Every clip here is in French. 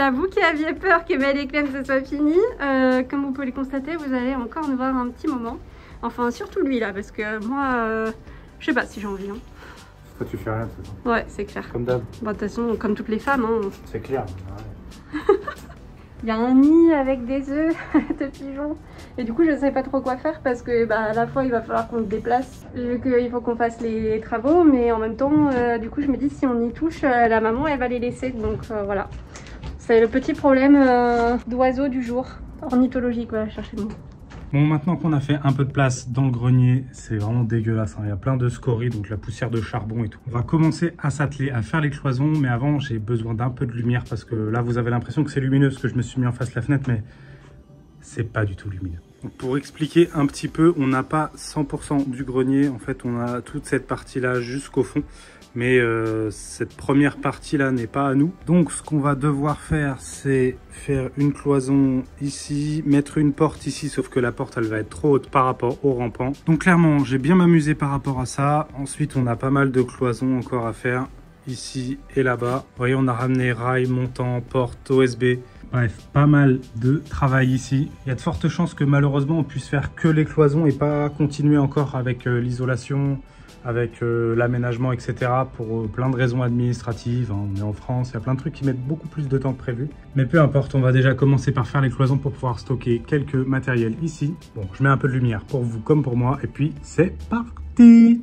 voilà, vous qui aviez peur que Belle et Clem ce soit fini, comme vous pouvez le constater, vous allez encore nous voir un petit moment. Enfin, surtout lui là, parce que moi, je sais pas si j'ai envie. Hein. Toi, tu fais rien de toute façon. Ouais, c'est clair. Comme d'hab. Bon, de toute façon, comme toutes les femmes. Hein. C'est clair. Ouais. Il y a un nid avec des œufs de pigeons. Et du coup, je sais pas trop quoi faire parce que bah, à la fois, il va falloir qu'on se déplace vu qu'il faut qu'on fasse les travaux. Mais en même temps, du coup, je me dis si on y touche, la maman, elle va les laisser. Donc voilà. C'est le petit problème d'oiseau du jour. Ornithologique, voilà, chercher le mot. Bon, maintenant qu'on a fait un peu de place dans le grenier, c'est vraiment dégueulasse. Hein. Il y a plein de scories, donc la poussière de charbon et tout. On va commencer à s'atteler à faire les cloisons, mais avant, j'ai besoin d'un peu de lumière parce que là, vous avez l'impression que c'est lumineux parce que je me suis mis en face de la fenêtre, mais c'est pas du tout lumineux. Donc, pour expliquer un petit peu, on n'a pas 100% du grenier. En fait, on a toute cette partie-là jusqu'au fond. Mais cette première partie-là n'est pas à nous. Donc, ce qu'on va devoir faire, c'est faire une cloison ici, mettre une porte ici, sauf que la porte, elle va être trop haute par rapport au rampant. Donc, clairement, j'ai bien m'amusé par rapport à ça. Ensuite, on a pas mal de cloisons encore à faire ici et là-bas. Vous voyez, on a ramené rail, montant, porte, OSB. Bref, pas mal de travail ici. Il y a de fortes chances que malheureusement, on puisse faire que les cloisons et pas continuer encore avec l'isolation, avec l'aménagement, etc. pour plein de raisons administratives. Hein. On est en France, il y a plein de trucs qui mettent beaucoup plus de temps que prévu. Mais peu importe, on va déjà commencer par faire les cloisons pour pouvoir stocker quelques matériels ici. Bon, je mets un peu de lumière pour vous comme pour moi, et puis c'est parti!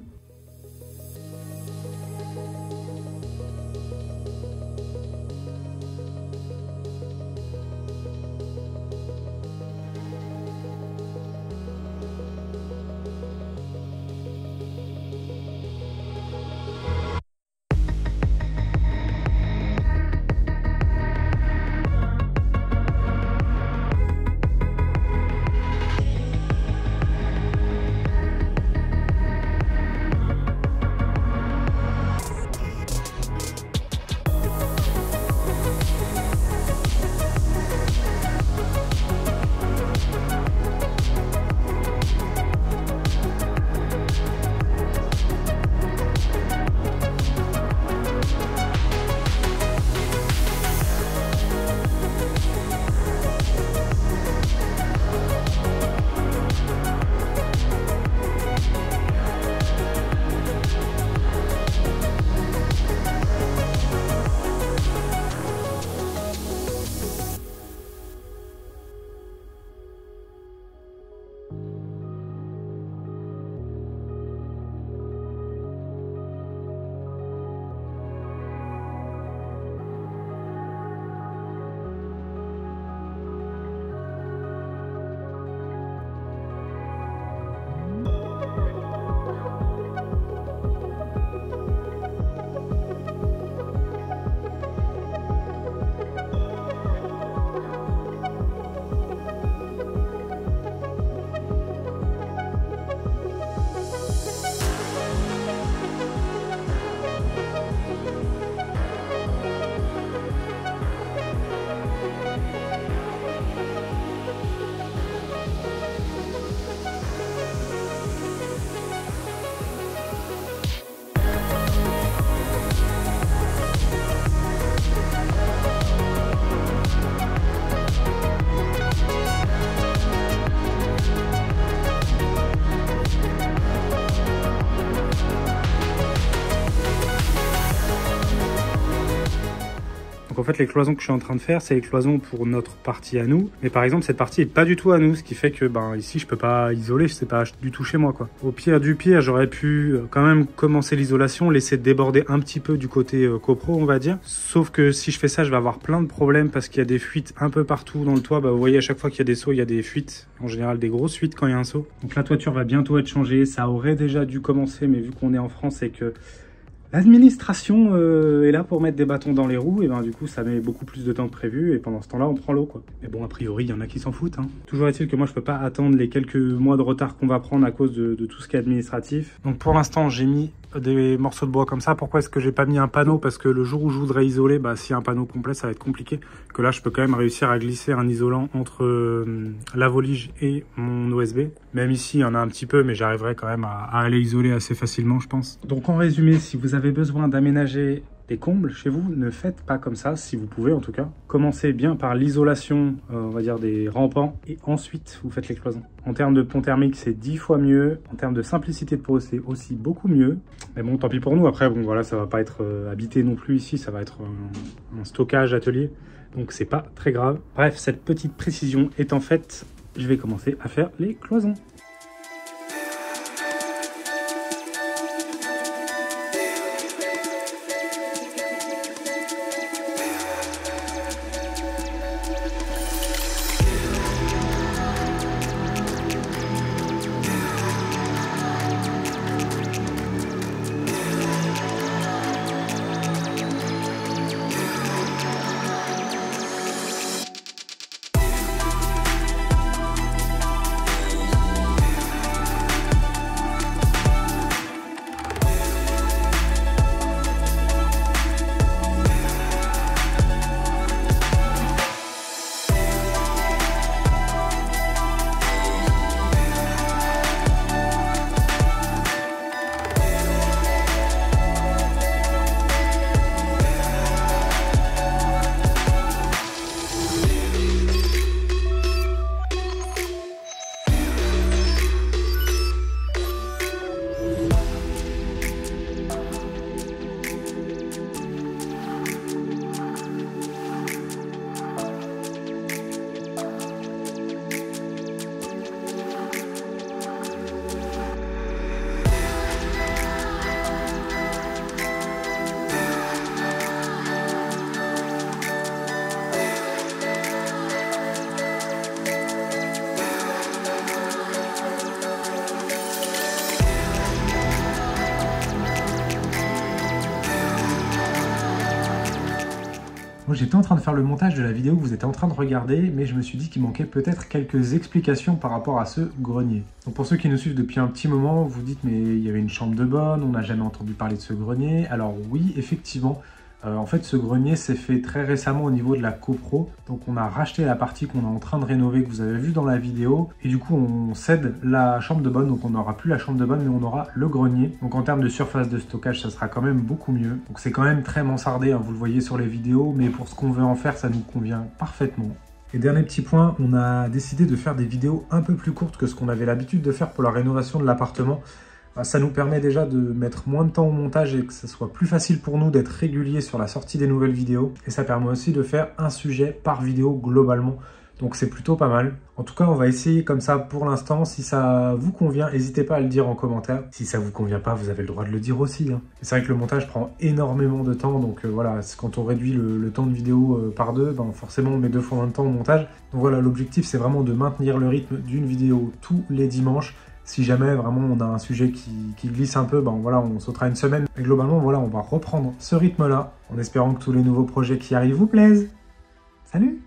Donc en fait, les cloisons que je suis en train de faire, c'est les cloisons pour notre partie à nous. Mais par exemple, cette partie est pas du tout à nous, ce qui fait que ici, je peux pas isoler, c'est pas du tout chez moi, quoi. Au pire du pire, j'aurais pu quand même commencer l'isolation, laisser déborder un petit peu du côté copro, on va dire. Sauf que si je fais ça, je vais avoir plein de problèmes parce qu'il y a des fuites un peu partout dans le toit. Vous voyez, à chaque fois qu'il y a des sauts, il y a des fuites. En général, des grosses fuites quand il y a un saut. Donc la toiture va bientôt être changée. Ça aurait déjà dû commencer, mais vu qu'on est en France et que l'administration est là pour mettre des bâtons dans les roues, et du coup ça met beaucoup plus de temps que prévu, et pendant ce temps-là on prend l'eau, quoi. Mais bon, a priori il y en a qui s'en foutent, hein. Toujours est-il que moi je peux pas attendre les quelques mois de retard qu'on va prendre à cause de tout ce qui est administratif. Donc pour l'instant j'ai mis des morceaux de bois comme ça. Pourquoi est-ce que j'ai pas mis un panneau? Parce que le jour où je voudrais isoler, s'il y a un panneau complet ça va être compliqué. Que là je peux quand même réussir à glisser un isolant entre la volige et mon OSB. Même ici il y en a un petit peu, mais j'arriverai quand même à aller isoler assez facilement, je pense. Donc en résumé, si vous avez besoin d'aménager des combles chez vous, ne faites pas comme ça, si vous pouvez en tout cas. Commencez bien par l'isolation, on va dire des rampants, et ensuite vous faites les cloisons. En termes de pont thermique, c'est 10 fois mieux. En termes de simplicité de peau, c'est aussi beaucoup mieux. Mais bon, tant pis pour nous. Après, bon voilà, ça va pas être habité non plus ici, ça va être un stockage atelier. Donc c'est pas très grave. Bref, cette petite précision étant faite, je vais commencer à faire les cloisons. Moi j'étais en train de faire le montage de la vidéo que vous êtes en train de regarder, mais je me suis dit qu'il manquait peut-être quelques explications par rapport à ce grenier. Donc pour ceux qui nous suivent depuis un petit moment, vous dites mais il y avait une chambre de bonne, on n'a jamais entendu parler de ce grenier. Alors oui, effectivement, en fait ce grenier s'est fait très récemment au niveau de la copro. Donc on a racheté la partie qu'on est en train de rénover, que vous avez vu dans la vidéo. Et du coup on cède la chambre de bonne, donc on n'aura plus la chambre de bonne, mais on aura le grenier. Donc en termes de surface de stockage, ça sera quand même beaucoup mieux. Donc c'est quand même très mansardé, hein, vous le voyez sur les vidéos, mais pour ce qu'on veut en faire, ça nous convient parfaitement. Et dernier petit point, on a décidé de faire des vidéos un peu plus courtes que ce qu'on avait l'habitude de faire pour la rénovation de l'appartement. Ça nous permet déjà de mettre moins de temps au montage et que ce soit plus facile pour nous d'être réguliers sur la sortie des nouvelles vidéos. Et ça permet aussi de faire un sujet par vidéo globalement. Donc c'est plutôt pas mal. En tout cas, on va essayer comme ça pour l'instant. Si ça vous convient, n'hésitez pas à le dire en commentaire. Si ça vous convient pas, vous avez le droit de le dire aussi, hein. C'est vrai que le montage prend énormément de temps. Donc voilà, quand on réduit le temps de vidéo par deux, ben forcément on met 2 fois moins de temps au montage. Donc voilà, l'objectif c'est vraiment de maintenir le rythme d'une vidéo tous les dimanches. Si jamais vraiment on a un sujet qui glisse un peu, ben voilà, on sautera une semaine. Et globalement, voilà, on va reprendre ce rythme-là en espérant que tous les nouveaux projets qui arrivent vous plaisent. Salut!